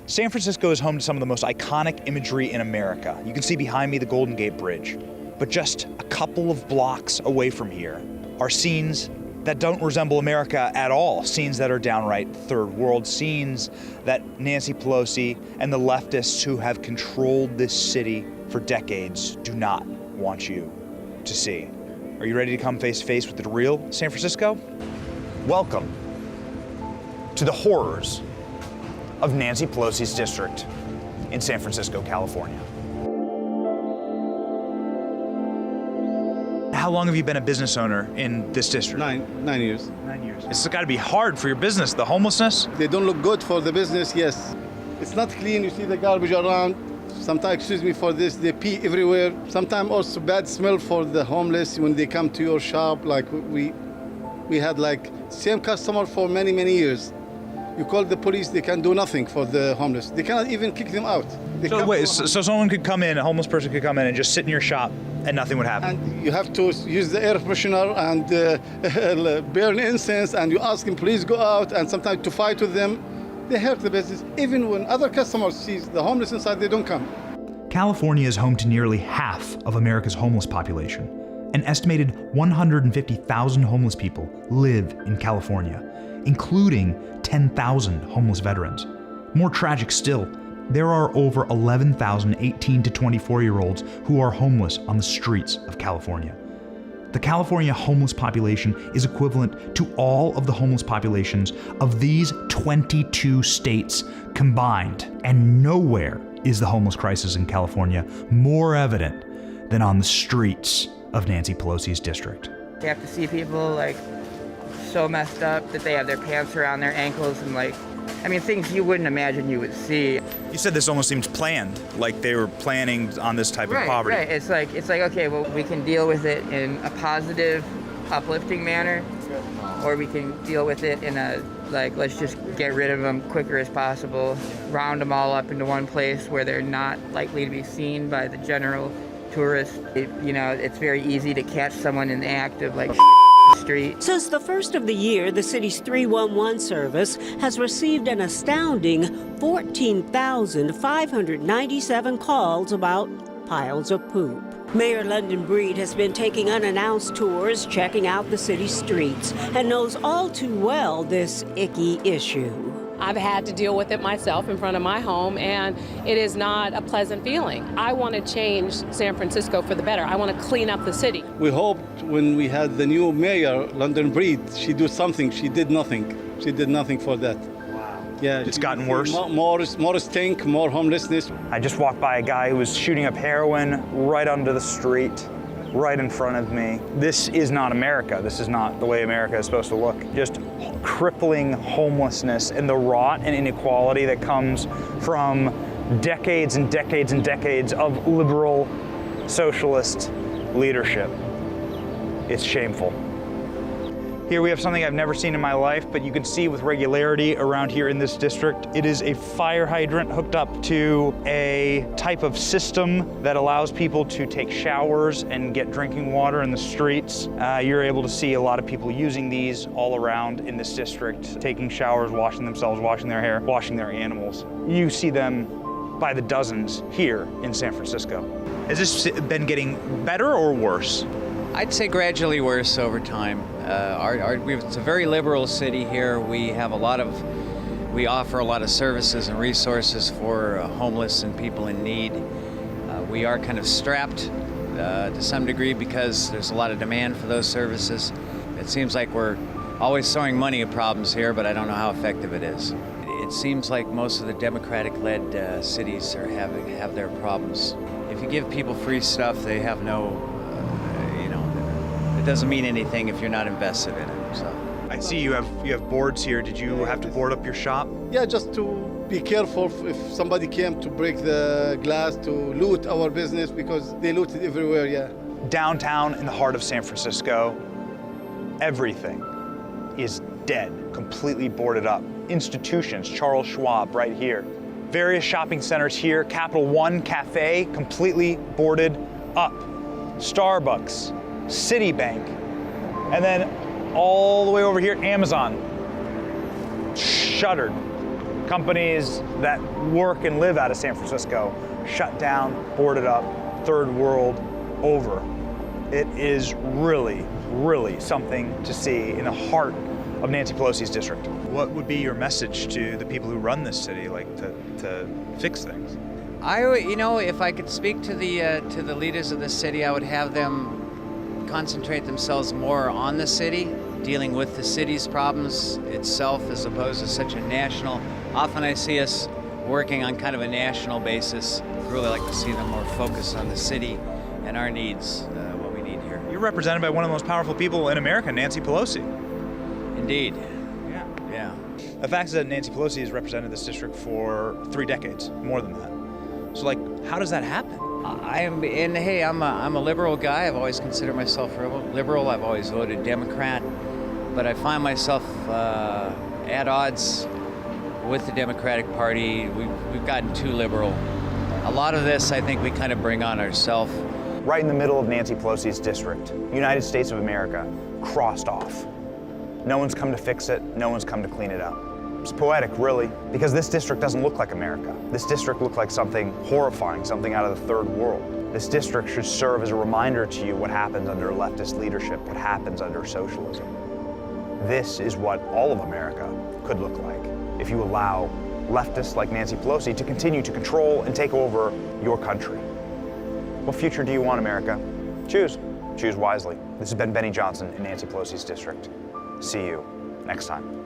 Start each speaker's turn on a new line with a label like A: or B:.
A: San Francisco is home to some of the most iconic imagery in America. You can see behind me the Golden Gate Bridge. But just a couple of blocks away from here are scenes that don't resemble America at all, scenes that are downright third world, scenes that Nancy Pelosi and the leftists who have controlled this city for decades do not want you to see. Are you ready to come face to face with the real San Francisco? Welcome to the horrors of Nancy Pelosi's district in San Francisco, California. How long have you been a business owner in this district?
B: 9 years.
A: 9 years. It's got to be hard for your business, the homelessness.
B: They don't look good for the business, yes. It's not clean, you see the garbage around. Sometimes, excuse me for this, they pee everywhere. Sometimes also bad smell for the homeless when they come to your shop. Like we had like same customer for many years. You call the police, they can do nothing for the homeless. They cannot even kick them out.
A: So someone could come in, a homeless person could come in and just sit in your shop and nothing would happen?
B: And you have to use the air freshener and burn incense, and you ask them, please go out, and sometimes to fight with them. They hurt the business. Even when other customers see the homeless inside, they don't come.
A: California is home to nearly half of America's homeless population. An estimated 150,000 homeless people live in California, including 10,000 homeless veterans. More tragic still, there are over 11,000 18 to 24-year-olds who are homeless on the streets of California. The California homeless population is equivalent to all of the homeless populations of these 22 states combined, and nowhere is the homeless crisis in California more evident than on the streets of Nancy Pelosi's district.
C: You have to see people like so messed up that they have their pants around their ankles and things you wouldn't imagine you would see.
A: You said this almost seems planned, like they were planning on this type of poverty.
C: Right. It's like, okay, well, we can deal with it in a positive, uplifting manner, or we can deal with it in a, let's just get rid of them quicker as possible, round them all up into one place where they're not likely to be seen by the general tourist. It's very easy to catch someone in the act of street.
D: Since the first of the year, the city's 311 service has received an astounding 14,597 calls about piles of poop. Mayor London Breed has been taking unannounced tours, checking out the city's streets, and knows all too well this icky issue.
E: I've had to deal with it myself in front of my home, and it is not a pleasant feeling. I want to change San Francisco for the better. I want to clean up the city.
B: We hoped when we had the new mayor, London Breed, she do something. She did nothing. She did nothing for that.
A: Wow.
B: Yeah,
A: it's gotten worse.
B: More stink, more homelessness.
A: I just walked by a guy who was shooting up heroin right under the street, right in front of me. This is not America. This is not the way America is supposed to look. Just crippling homelessness and the rot and inequality that comes from decades and decades and decades of liberal socialist leadership. It's shameful. Here we have something I've never seen in my life, but you can see with regularity around here in this district. It is a fire hydrant hooked up to a type of system that allows people to take showers and get drinking water in the streets. You're able to see a lot of people using these all around in this district, taking showers, washing themselves, washing their hair, washing their animals. You see them by the dozens here in San Francisco. Has this been getting better or worse?
F: I'd say gradually worse over time. It's a very liberal city here. We offer a lot of services and resources for homeless and people in need. We are kind of strapped to some degree because there's a lot of demand for those services. It seems like we're always throwing money at problems here, but I don't know how effective it is. It seems like most of the Democratic-led cities have their problems. If you give people free stuff, they have no. It doesn't mean anything if you're not invested in it. So
A: I see you have boards here. Did you have to board up your shop?
B: Yeah, just to be careful if somebody came to break the glass, to loot our business, because they looted everywhere, yeah.
A: Downtown in the heart of San Francisco, everything is dead, completely boarded up. Institutions, Charles Schwab right here. Various shopping centers here, Capital One Cafe, completely boarded up. Starbucks, Citibank, and then all the way over here, Amazon, shuttered, Companies that work and live out of San Francisco shut down, boarded up, third world over. It is really, really something to see in the heart of Nancy Pelosi's district. What would be your message to the people who run this city, like to fix things?
F: If I could speak to the leaders of the city, I would have them concentrate themselves more on the city, dealing with the city's problems itself as opposed to such a national. Often I see us working on kind of a national basis. I'd really like to see them more focused on the city and our needs, what we need here.
A: You're represented by one of the most powerful people in America, Nancy Pelosi.
F: Indeed.
A: Yeah. The fact is that Nancy Pelosi has represented this district for 3 decades, more than that. So, how does that happen?
F: I'm a liberal guy. I've always considered myself liberal. I've always voted Democrat, but I find myself at odds with the Democratic Party. We've gotten too liberal. A lot of this, I think, we kind of bring on ourselves.
A: Right in the middle of Nancy Pelosi's district, United States of America, crossed off. No one's come to fix it. No one's come to clean it up. It's poetic, really, because this district doesn't look like America. This district looks like something horrifying, something out of the third world. This district should serve as a reminder to you what happens under leftist leadership, what happens under socialism. This is what all of America could look like if you allow leftists like Nancy Pelosi to continue to control and take over your country. What future do you want, America? Choose. Choose wisely. This has been Benny Johnson in Nancy Pelosi's district. See you next time.